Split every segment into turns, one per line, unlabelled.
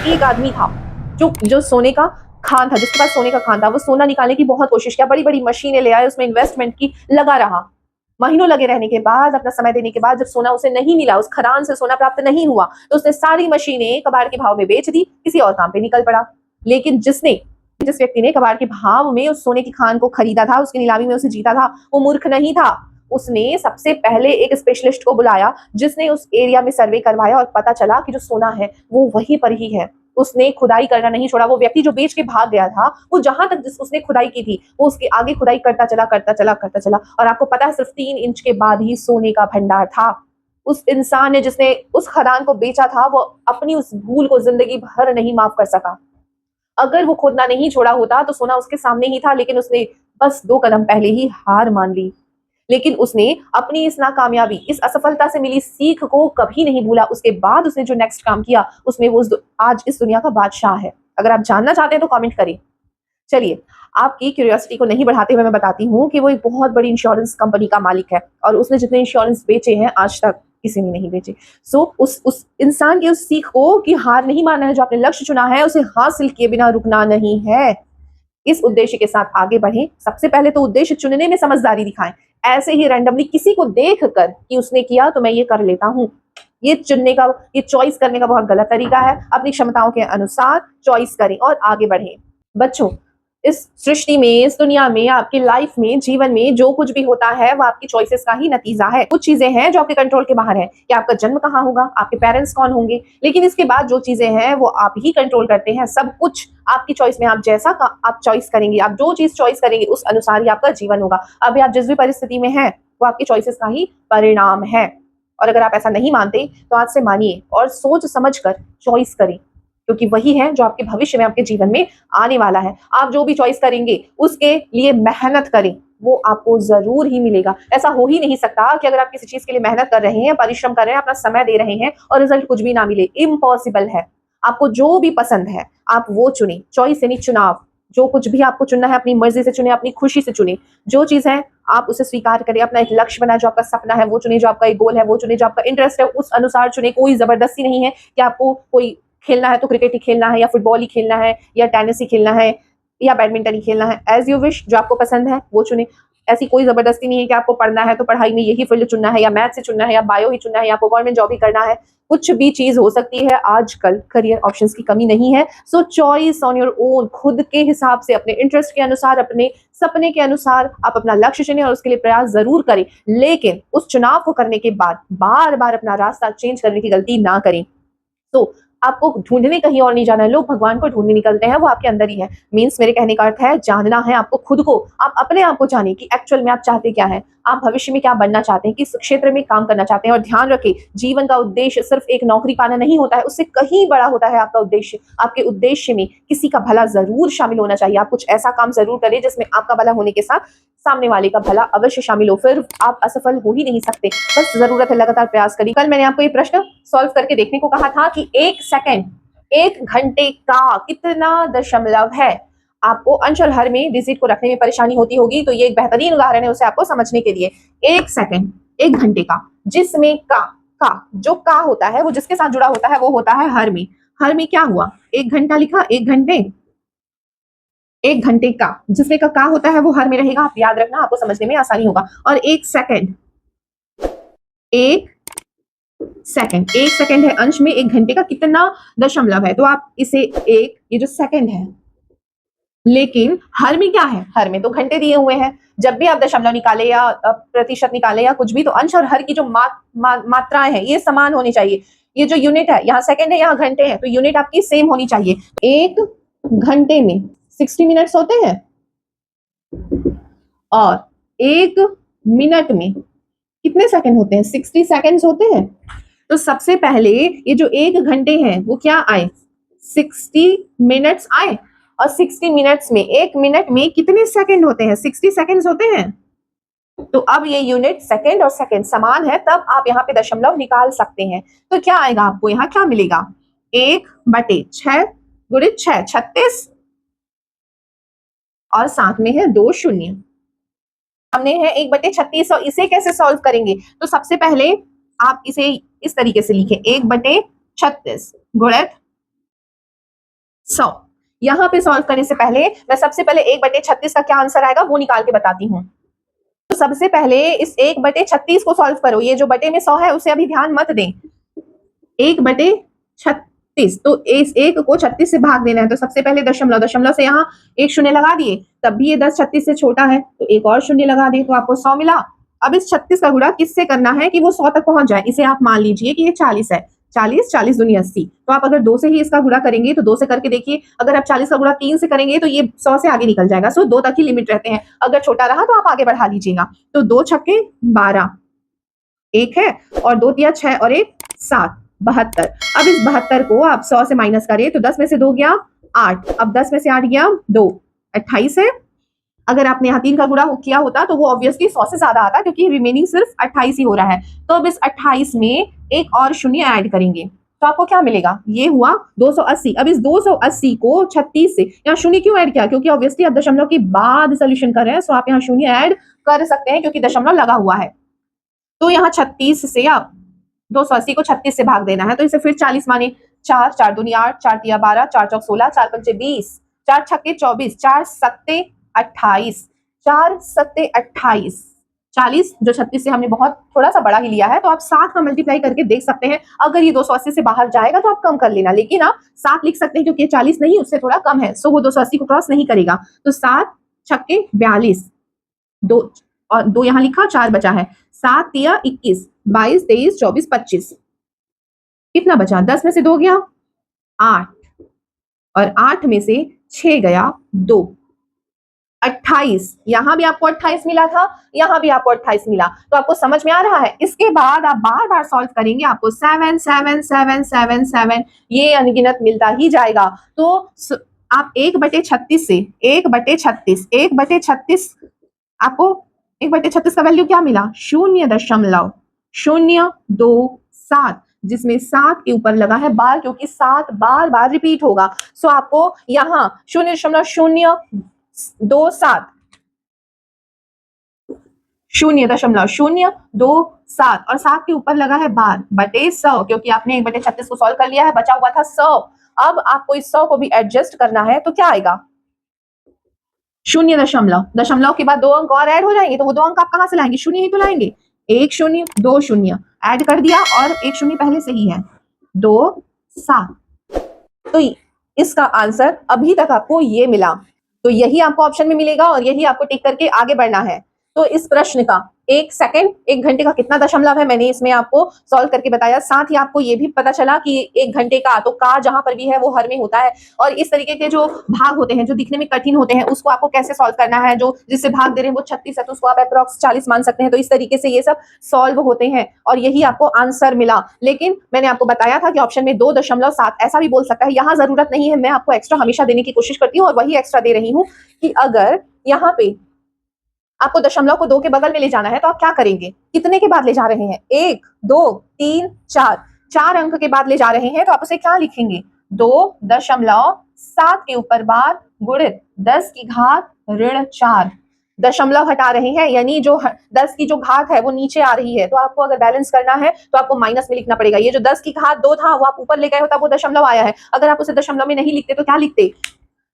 एक आदमी था जो जो सोने का खान था, जिसके पास सोने का खान था। वो सोना निकालने की बहुत कोशिश किया, बड़ी-बड़ी मशीनें ले आए, उसमें इन्वेस्टमेंट की, लगा रहा। महीनों लगे रहने के बाद, अपना समय देने के बाद जब सोना उसे नहीं मिला, उस खदान से सोना प्राप्त नहीं हुआ, तो उसने सारी मशीनें कबाड़ के भाव में बेच दी, किसी और काम पे निकल पड़ा। लेकिन जिस व्यक्ति ने कबाड़ के भाव में उस सोने की खान को खरीदा था, उसकी नीलामी में उसे जीता था, वो मूर्ख नहीं था। उसने सबसे पहले एक स्पेशलिस्ट को बुलाया, जिसने उस एरिया में सर्वे करवाया और पता चला कि जो सोना है वो वहीं पर ही है। उसने खुदाई करना नहीं छोड़ा। वो व्यक्ति जो बेच के भाग गया था, वो जहां तक उसने खुदाई की थी, वो उसके आगे खुदाई करता चला, करता चला, करता चला, और आपको पता है सिर्फ 3 इंच के बाद ही सोने का भंडार था। उस इंसान ने, जिसने उस खदान को बेचा था, वो अपनी उस भूल को जिंदगी भर नहीं माफ कर सका। अगर वो खोदना नहीं छोड़ा होता तो सोना उसके सामने ही था, लेकिन उसने बस 2 कदम पहले ही हार मान ली। लेकिन उसने अपनी इस नाकामयाबी, इस असफलता से मिली सीख को कभी नहीं भूला। उसके बाद उसने जो नेक्स्ट काम किया, उसमें वो आज इस दुनिया का बादशाह है। अगर आप जानना चाहते हैं तो कमेंट करें। चलिए, आपकी क्यूरियोसिटी को नहीं बढ़ाते हुए मैं बताती हूँ कि वो एक बहुत बड़ी इंश्योरेंस कंपनी का मालिक है, और उसने जितने इंश्योरेंस बेचे हैं आज तक किसी ने नहीं बेचे। सो उस इंसान की उस सीख को कि हार नहीं मानना है, जो आपने लक्ष्य चुना है उसे हासिल किए बिना रुकना नहीं है। इस उद्देश्य के साथ आगे बढ़ें। सबसे पहले तो उद्देश्य चुनने में समझदारी दिखाएं। ऐसे ही रैंडमली किसी को देख कर कि उसने किया तो मैं ये कर लेता हूँ, ये चुनने का, ये चॉइस करने का बहुत गलत तरीका है। अपनी क्षमताओं के अनुसार चॉइस करें और आगे बढ़ें। बच्चों, इस सृष्टि में, इस दुनिया में, आपकी लाइफ में, जीवन में जो कुछ भी होता है वो आपकी चॉइसेस का ही नतीजा है। कुछ चीजें हैं जो आपके कंट्रोल के बाहर है, कि आपका जन्म कहाँ होगा, आपके पेरेंट्स कौन होंगे, लेकिन इसके बाद जो चीजें हैं वो आप ही कंट्रोल करते हैं। सब कुछ आपकी चॉइस में। आप आप चॉइस करेंगे, आप जो चीज चॉइस करेंगे उस अनुसार ही आपका जीवन होगा। अभी आप जिस भी परिस्थिति में हैं वो आपकी चॉइसेस का ही परिणाम है। और अगर आप ऐसा नहीं मानते तो आज से मानिए और सोच समझ कर चॉइस करें, क्योंकि वही है जो आपके भविष्य में, आपके जीवन में आने वाला है। आप जो भी चॉइस करेंगे उसके लिए मेहनत करें, वो आपको जरूर ही मिलेगा। ऐसा हो ही नहीं सकता कि अगर आप किसी चीज के लिए मेहनत कर रहे हैं, परिश्रम कर रहे हैं, अपना समय दे रहे हैं और रिजल्ट कुछ भी ना मिले। इम्पॉसिबल है। आपको जो भी पसंद है आप वो चुने। चॉइस यानी चुनाव। जो कुछ भी आपको चुनना है अपनी मर्जी से चुने, अपनी खुशी से चुने। जो चीज है आप उसे स्वीकार करें। अपना एक लक्ष्य बनाए, जो आपका सपना है वो चुने, जो आपका एक गोल है वो चुने, जो आपका इंटरेस्ट है उस अनुसार चुने। कोई जबरदस्ती नहीं है कि आपको कोई खेलना है तो क्रिकेट ही खेलना है, या फुटबॉल ही खेलना है, या टेनिस ही खेलना है, या बैडमिंटन ही खेलना है। एज यू विश, जो आपको पसंद है वो चुने। ऐसी कोई जबरदस्ती नहीं है कि आपको पढ़ना है तो पढ़ाई में यही फील्ड चुनना है, या मैथ से चुनना है, या बायो ही चुनना है, या आपको गवर्नमेंट जॉब ही करना है। कुछ भी चीज हो सकती है। आजकल करियर ऑप्शंस की कमी नहीं है। सो चॉइस ऑन योर ओन, खुद के हिसाब से, अपने इंटरेस्ट के अनुसार, अपने सपने के अनुसार आप अपना लक्ष्य चुनें और उसके लिए प्रयास जरूर करें। लेकिन उस चुनाव को करने के बाद बार बार अपना रास्ता चेंज करने की गलती ना करें। तो आपको ढूंढने कहीं और नहीं जाना है। लोग भगवान को ढूंढने निकलते हैं, वो आपके अंदर ही है। मीन्स मेरे कहने का अर्थ है, जानना है आपको खुद को। आप अपने आप को जाने कि एक्चुअल में आप चाहते क्या है, आप भविष्य में क्या बनना चाहते हैं, किस क्षेत्र में काम करना चाहते हैं। और ध्यान रखें, जीवन का उद्देश्य सिर्फ एक नौकरी पाना नहीं होता है, उससे कहीं बड़ा होता है आपका उद्देश्य। आपके उद्देश्य में किसी का भला जरूर शामिल होना चाहिए। आप कुछ ऐसा काम जरूर करें जिसमें आपका भला होने के साथ सामने वाले का भला अवश्य शामिल हो, फिर आप असफल हो ही नहीं सकते। बस जरूरत है लगातार प्रयास करिए। कल मैंने आपको ये प्रश्न सॉल्व करके देखने को कहा था कि 1 सेकंड 1 घंटे का कितना दशमलव है। आपको अंश और हर में डिजिट को रखने में परेशानी होती होगी, तो ये एक बेहतरीन उदाहरण है उसे आपको समझने के लिए। 1 सेकंड 1 घंटे का, जिसमें का जो का होता है वो जिसके साथ जुड़ा होता है वो होता है हर में। हर में क्या हुआ, 1 घंटा लिखा, 1 घंटे, 1 घंटे का, जिसमें का होता है वो हर में रहेगा। आप याद रखना, आपको समझने में आसानी होगा। और 1 सेकंड, 1 सेकंड है अंश में, 1 घंटे का कितना दशमलव है। तो आप इसे एक, ये जो सेकंड है, लेकिन हर में क्या है, हर में तो घंटे दिए हुए हैं। जब भी आप दशमलव निकाले या प्रतिशत निकाले या कुछ भी, तो अंश और हर की जो मात्राएं हैं ये समान होनी चाहिए। ये जो यूनिट है, यहाँ सेकंड है यहाँ घंटे हैं, तो यूनिट आपकी सेम होनी चाहिए। 1 घंटे में 60 मिनट्स होते हैं और 1 मिनट में कितने सेकंड होते हैं, 60 सेकंड्स होते हैं। तो सबसे पहले ये जो 1 घंटे हैं वो क्या आए, 60 मिनट्स आए। और 60 मिनट्स में 1 मिनट में कितने सेकंड होते हैं, 60 सेकंड्स होते हैं। तो अब ये यूनिट सेकंड और सेकंड समान है, तब आप यहाँ पे दशमलव निकाल सकते हैं। तो क्या आएगा, आपको यहाँ क्या मिलेगा, 1/6 गुणित 6, 36, और साथ में है 2 शून्य। हमने है 1/36, और इसे कैसे सॉल्व करेंगे, तो सबसे पहले आप इसे इस तरीके से लिखें, 1/36 गुणित 100। यहाँ पे सॉल्व करने से पहले मैं सबसे पहले 1/36 का क्या आंसर आएगा वो निकाल के बताती हूँ। तो सबसे पहले इस 1/36 को सॉल्व करो। ये जो बटे में 100 है उसे अभी ध्यान मत दें। 1/36, तो इस 1 को 36 से भाग देना है। तो सबसे पहले दशमलव, दशमलव से यहाँ एक शून्य लगा दिए, तब भी ये 10 36 से छोटा है, तो एक और शून्य लगा दिए, तो आपको 100 मिला। अब इस 36 का गुणा किससे करना है कि वो 100 तक पहुंच जाए। इसे आप मान लीजिए कि ये 40 है। 40, 40 दूनी 80। तो आप अगर 2 से ही इसका गुणा करेंगे तो 2 से करके देखिए। अगर आप 40 का गुणा 3 से करेंगे तो ये 100 से आगे निकल जाएगा। सो 2 तक ही लिमिट रहते हैं। अगर छोटा रहा तो आप आगे बढ़ा लीजिएगा। तो 2 छक्के 12, एक है, और 2 तिया 6 और 1 7, 72। अब इस 72 को आप 100 से माइनस करें तो 10 में से 2 गया 8, अब 10 में से 8 गया 2, 28 है। अगर आपने यहाँ 3 का गुणा किया होता तो वो ऑब्वियसली 100 से ज्यादा आता, क्योंकि रिमेनिंग सिर्फ 28 ही हो रहा है। तो अब इस 28 में एक और शून्य ऐड करेंगे तो आपको क्या मिलेगा, ये हुआ 280। अब इस 280 को 36 से, यहाँ शून्य क्यों ऐड किया, क्योंकि ऑब्वियसली आप दशमलव के बाद सोल्यूशन कर रहे हैं, सो आप यहाँ शून्य ऐड कर सकते हैं क्योंकि दशमलव लगा हुआ है। तो यहाँ 36 से आप 280 को 36 से भाग देना है, तो इसे फिर 40 माने। 4, 4 दूनी 8, 4 तिया 12, 4 चौक 16, 4 पंचे 20, 4 छक्के 24, 4 सत्ते 28, 4 सत्ते 28। 40 जो 36 से हमने बहुत थोड़ा सा बड़ा ही लिया है, तो आप 7 का मल्टीप्लाई करके देख सकते हैं। अगर ये 280 से बाहर जाएगा तो आप कम कर लेना, लेकिन आप 7 लिख सकते हैं क्योंकि 40 नहीं, उससे थोड़ा कम है, सो वो 280 को क्रॉस नहीं करेगा। तो 7 छक्के 42, 2 और 2 यहाँ लिखा, 4 बचा है। 7 तिया 21, 22 23 24 25, कितना बचा, 10 में से 2 गया 8, और 8 में से 6 गया 2, 28। यहां भी आपको 28 मिला था, यहां भी आपको 28 मिला। तो आपको समझ में आ रहा है। इसके बाद आप बार बार सॉल्व करेंगे, आपको 7 7 7 7 7 ये अनगिनत मिलता ही जाएगा। तो आप 1/36 से 1/36 1/36 आपको 1/36 का वैल्यू क्या मिला, 0.027, जिसमें 7 के ऊपर लगा है बार, क्योंकि 7 बार बार रिपीट होगा। सो आपको यहाँ 0.027, 0.027 और 7 के ऊपर लगा है बार बटे 100, क्योंकि आपने 1/36 को सॉल्व कर लिया है, बचा हुआ था 100। अब आपको इस 100 को भी एडजस्ट करना है, तो क्या आएगा, 0 दशमलव के बाद 2 अंक और ऐड हो जाएंगे, तो वो 2 अंक आप कहां से लाएंगे, शून्य ही तो लाएंगे। 1 शून्य 2 शून्य ऐड कर दिया, और 1 शून्य पहले से ही है, 2 7। तो इसका आंसर अभी तक आपको ये मिला। तो यही आपको ऑप्शन में मिलेगा और यही आपको टिक करके आगे बढ़ना है। तो इस प्रश्न का 1 सेकंड 1 घंटे का कितना दशमलव है, मैंने इसमें आपको सॉल्व करके बताया। साथ ही आपको ये भी पता चला कि 1 घंटे का तो का जहां पर भी है वो हर में होता है, और इस तरीके के जो भाग होते हैं जो दिखने में कठिन होते हैं उसको आपको कैसे सॉल्व करना है। जो जिससे भाग दे रहे हैं वो 36 है, तो उसको आप अप्रॉक्स 40 मान सकते हैं। तो इस तरीके से ये सब सॉल्व होते हैं और यही आपको आंसर मिला। लेकिन मैंने आपको बताया था कि ऑप्शन में 2.7 ऐसा भी बोल सकता है, यहाँ जरूरत नहीं है। मैं आपको एक्स्ट्रा हमेशा देने की कोशिश करती हूँ और वही एक्स्ट्रा दे रही हूँ कि अगर यहाँ पे आपको दशमलव को 2 के बगल में ले जाना है तो आप क्या करेंगे, कितने के बाद ले जा रहे हैं, 1 2 3 4, 4 अंक के बाद ले जा रहे हैं, तो आप उसे क्या लिखेंगे, 2.7 के ऊपर बार गुणित 10 की घात ऋण 4। दशमलव हटा रहे हैं, यानी जो 10 की जो घात है वो नीचे आ रही है, तो आपको अगर बैलेंस करना है तो आपको माइनस में लिखना पड़ेगा। ये जो 10 की घात 2 था वो आप ऊपर ले गए हो, तब वो दशमलव आया है। अगर आप उसे दशमलव में नहीं लिखते तो क्या लिखते,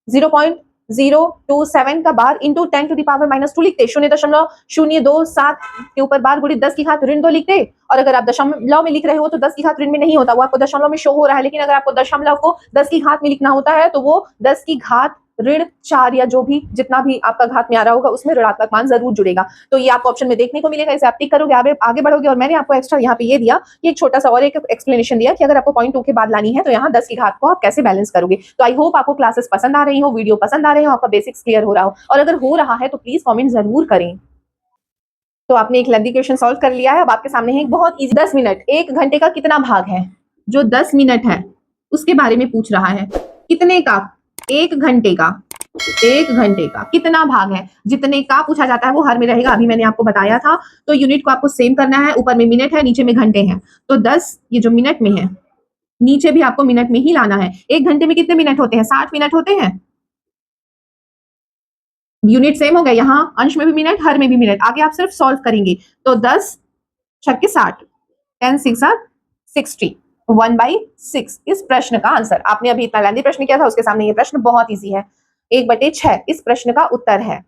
0.027 का bar into 10 to the power -2 लिखते, 0.027 के ऊपर बार गुणित 10 की घात ऋण 2 लिखते। और अगर आप दशमलव में लिख रहे हो तो 10 की घात ऋण में नहीं होता, वो आपको दशमलव में शो हो रहा है। लेकिन अगर आपको दशमलव को 10 की घात में लिखना होता है तो वो 10 की घात ऋण 4 या जो भी जितना भी आपका घात में आ रहा होगा उसमें ऋणात्मक मान जरूर जुड़ेगा। तो ये आपको ऑप्शन में देखने को मिलेगा, इसे आप टिक करोगे आगे बढ़ोगे। और मैंने आपको एक्स्ट्रा यहाँ पे ये दिया कि एक छोटा सा और एक एक्सप्लेनेशन दिया कि अगर आपको 0.2 के बाद लानी है तो यहाँ 10 की घात को आप कैसे बैलेंस करोगे। तो आई होप आपको क्लासेस पसंद आ रही हो, वीडियो पसंद आ रहे हो, आपका बेसिक्स क्लियर हो रहा हो, और अगर हो रहा है तो प्लीज कॉमेंट जरूर करें। तो आपने एक लेंथी क्वेश्चन सॉल्व कर लिया है, अब आपके सामने है एक बहुत इजी 10 मिनट। 1 घंटे का कितना भाग है, जो 10 मिनट है उसके बारे में पूछ रहा है। कितने का, 1 घंटे का, 1 घंटे का कितना भाग है, जितने का पूछा जाता है वो हर में रहेगा, अभी मैंने आपको बताया था। तो यूनिट को आपको सेम करना है, ऊपर में मिनट है नीचे में घंटे हैं, तो 10 ये जो मिनट में है नीचे भी आपको मिनट में ही लाना है। 1 घंटे में कितने मिनट होते हैं, 60 मिनट होते हैं। यूनिट सेम हो गए, यहाँ अंश में भी मिनट हर में भी मिनट, आगे आप सिर्फ सॉल्व करेंगे। तो 10 छक्के 60, 10 6 60 1/6 इस प्रश्न का आंसर। आपने अभी इतना लेंदी प्रश्न किया था, उसके सामने ये प्रश्न बहुत इजी है। 1/6 इस प्रश्न का उत्तर है।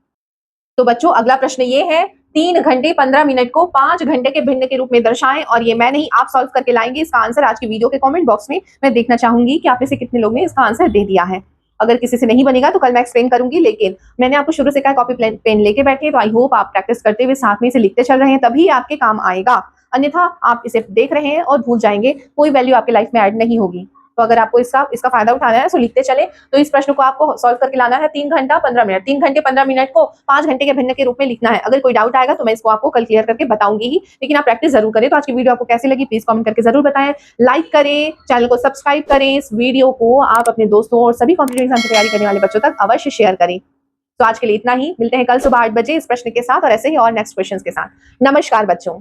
तो बच्चों अगला प्रश्न ये है, 3 घंटे 15 मिनट को 5 घंटे के भिन्न के रूप में दर्शाएं, और ये मैं नहीं आप सॉल्व करके लाएंगे इसका आंसर आज की वीडियो के कमेंट बॉक्स में। मैं देखना चाहूंगी कि आप में से कितने लोग ने इसका आंसर दे दिया है। अगर किसी से नहीं बनेगा तो कल मैं एक्सप्लेन करूंगी, लेकिन मैंने आपको शुरू से कहा कॉपी पेन लेके बैठे, तो आई होप आप प्रैक्टिस करते हुए साथ में इसे लिखते चल रहे हैं, तभी आपके काम आएगा। अन्यथा आप इसे देख रहे हैं और भूल जाएंगे, कोई वैल्यू आपके लाइफ में ऐड नहीं होगी। तो अगर आपको इसका फायदा उठाना है तो लिखते चले। तो इस प्रश्न को आपको सॉल्व करके लाना है 3 घंटा 15 मिनट। 3 घंटे 15 मिनट को 5 घंटे के भिन्न के रूप में लिखना है। अगर कोई डाउट आएगा तो मैं इसको आपको कल क्लियर करके बताऊंगी ही, लेकिन आप प्रैक्टिस जरूर करें। तो आज की वीडियो आपको कैसी लगी प्लीज कमेंट करके जरूर बताएं, लाइक करें, चैनल को सब्सक्राइब करें। इस वीडियो को आप अपने दोस्तों और सभी कॉम्पिटिटिव एग्जाम की तैयारी करने वाले बच्चों तक अवश्य शेयर करें। तो आज के लिए इतना ही, मिलते हैं कल सुबह 8 बजे इस प्रश्न के साथ और ऐसे ही और नेक्स्ट क्वेश्चन के साथ। नमस्कार बच्चों।